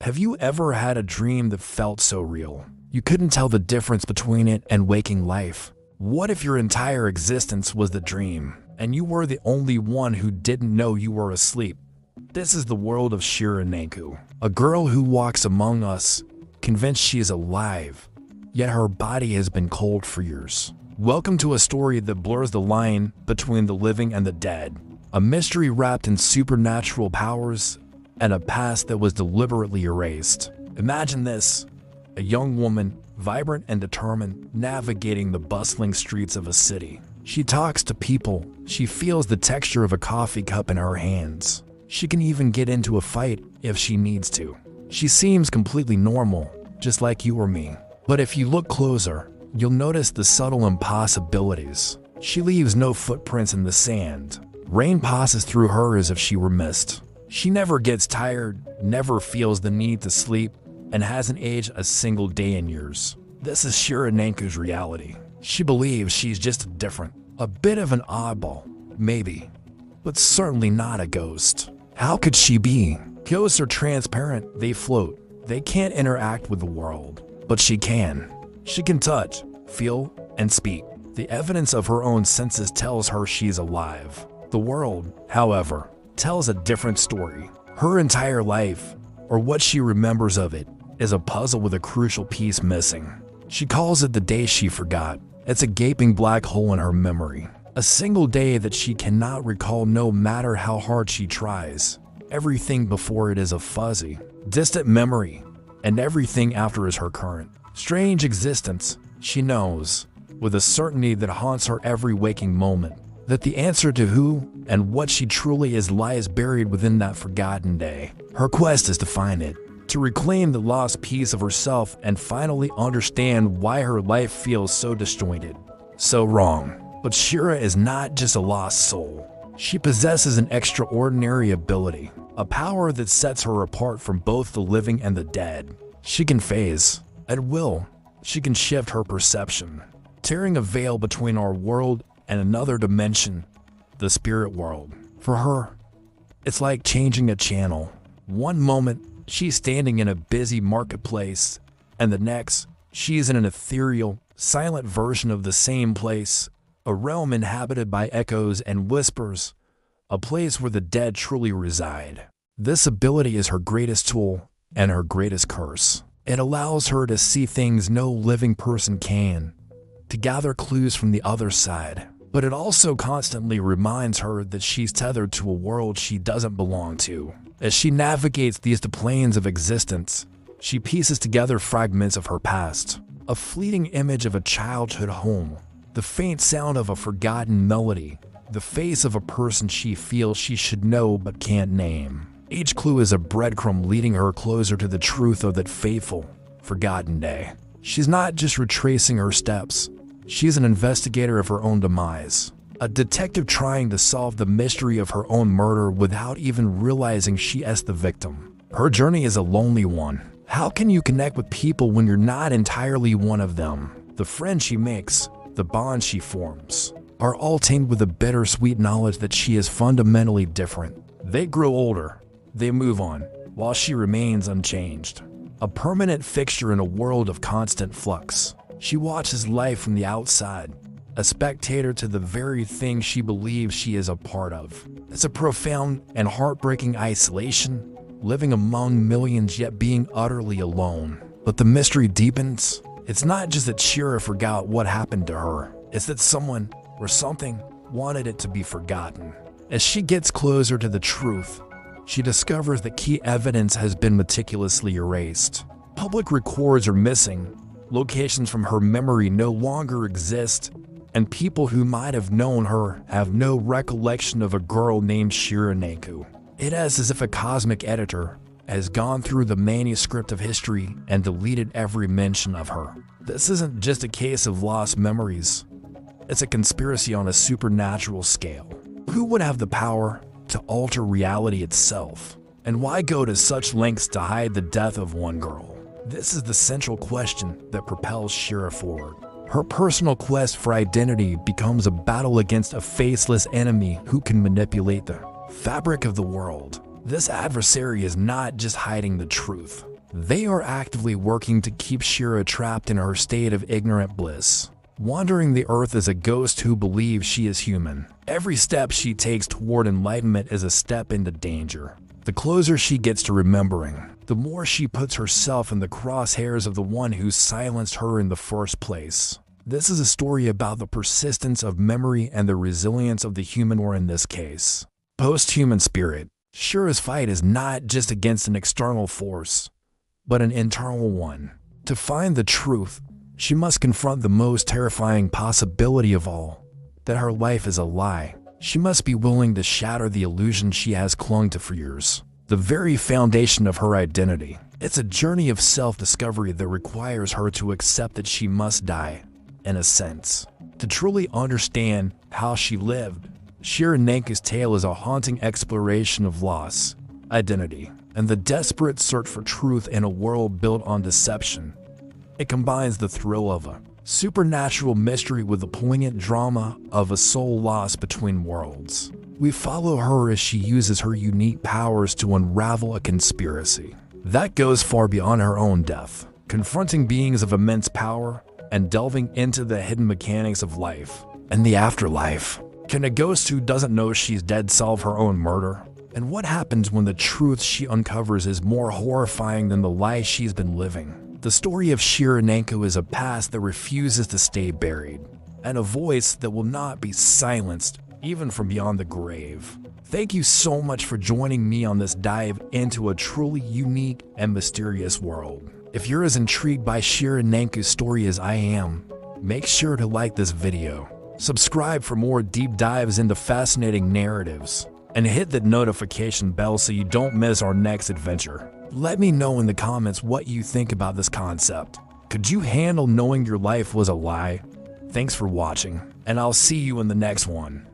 Have you ever had a dream that felt so real you couldn't tell the difference between it and waking life? What if your entire existence was the dream, and you were the only one who didn't know you were asleep? This is the world of Shira Nankou, a girl who walks among us, convinced she is alive, yet her body has been cold for years. Welcome to a story that blurs the line between the living and the dead, a mystery wrapped in supernatural powers and a past that was deliberately erased. Imagine this: a young woman, vibrant and determined, navigating the bustling streets of a city. She talks to people, she feels the texture of a coffee cup in her hands. She can even get into a fight if she needs to. She seems completely normal, just like you or me. But if you look closer, you'll notice the subtle impossibilities. She leaves no footprints in the sand. Rain passes through her as if she were mist. She never gets tired, never feels the need to sleep, and hasn't aged a single day in years. This is Shira Nankou's reality. She believes she's just different, a bit of an oddball, maybe, but certainly not a ghost. How could she be? Ghosts are transparent, they float. They can't interact with the world, but she can. She can touch, feel, and speak. The evidence of her own senses tells her she's alive. The world, however, tells a different story. Her entire life, or what she remembers of it, is a puzzle with a crucial piece missing. She calls it the day she forgot. It's a gaping black hole in her memory. A single day that she cannot recall no matter how hard she tries. Everything before it is a fuzzy, distant memory, and everything after is her current, strange existence. She knows, with a certainty that haunts her every waking moment, that the answer to who and what she truly is lies buried within that forgotten day. Her quest is to find it, to reclaim the lost piece of herself and finally understand why her life feels so disjointed, so wrong. But Shira is not just a lost soul. She possesses an extraordinary ability, a power that sets her apart from both the living and the dead. She can phase, at will. She can shift her perception, tearing a veil between our world and another dimension, the spirit world. For her, it's like changing a channel. One moment, she's standing in a busy marketplace, and the next, she's in an ethereal, silent version of the same place, a realm inhabited by echoes and whispers, a place where the dead truly reside. This ability is her greatest tool and her greatest curse. It allows her to see things no living person can, to gather clues from the other side. But it also constantly reminds her that she's tethered to a world she doesn't belong to. As she navigates these planes of existence, she pieces together fragments of her past, a fleeting image of a childhood home, the faint sound of a forgotten melody, the face of a person she feels she should know but can't name. Each clue is a breadcrumb leading her closer to the truth of that fateful, forgotten day. She's not just retracing her steps. She's an investigator of her own demise, a detective trying to solve the mystery of her own murder without even realizing she is the victim. Her journey is a lonely one. How can you connect with people when you're not entirely one of them? The friends she makes, the bonds she forms, are all tainted with the bittersweet knowledge that she is fundamentally different. They grow older, they move on, while she remains unchanged, a permanent fixture in a world of constant flux. She watches life from the outside, a spectator to the very thing she believes she is a part of. It's a profound and heartbreaking isolation, living among millions yet being utterly alone. But the mystery deepens. It's not just that Shira forgot what happened to her. It's that someone or something wanted it to be forgotten. As she gets closer to the truth, she discovers that key evidence has been meticulously erased. Public records are missing. Locations from her memory no longer exist, and people who might have known her have no recollection of a girl named Shira Nankou. It is as if a cosmic editor has gone through the manuscript of history and deleted every mention of her. This isn't just a case of lost memories. It's a conspiracy on a supernatural scale. Who would have the power to alter reality itself? And why go to such lengths to hide the death of one girl? This is the central question that propels Shira forward. Her personal quest for identity becomes a battle against a faceless enemy who can manipulate the fabric of the world. This adversary is not just hiding the truth. They are actively working to keep Shira trapped in her state of ignorant bliss, wandering the earth as a ghost who believes she is human. Every step she takes toward enlightenment is a step into danger. The closer she gets to remembering, the more she puts herself in the crosshairs of the one who silenced her in the first place. This is a story about the persistence of memory and the resilience of the human, or in this case, post-human spirit. Shira's fight is not just against an external force, but an internal one. To find the truth, she must confront the most terrifying possibility of all, that her life is a lie. She must be willing to shatter the illusion she has clung to for years, the very foundation of her identity. It's a journey of self-discovery that requires her to accept that she must die, in a sense, to truly understand how she lived. Shira Nankou's tale is a haunting exploration of loss, identity, and the desperate search for truth in a world built on deception. It combines the thrill of a supernatural mystery with the poignant drama of a soul lost between worlds. We follow her as she uses her unique powers to unravel a conspiracy that goes far beyond her own death, confronting beings of immense power and delving into the hidden mechanics of life and the afterlife. Can a ghost who doesn't know she's dead solve her own murder? And what happens when the truth she uncovers is more horrifying than the lie she's been living? The story of Shira Nankou is a past that refuses to stay buried, and a voice that will not be silenced, even from beyond the grave. Thank you so much for joining me on this dive into a truly unique and mysterious world. If you're as intrigued by Shira Nankou's story as I am, make sure to like this video, subscribe for more deep dives into fascinating narratives, and hit that notification bell so you don't miss our next adventure. Let me know in the comments what you think about this concept. Could you handle knowing your life was a lie? Thanks for watching, and I'll see you in the next one.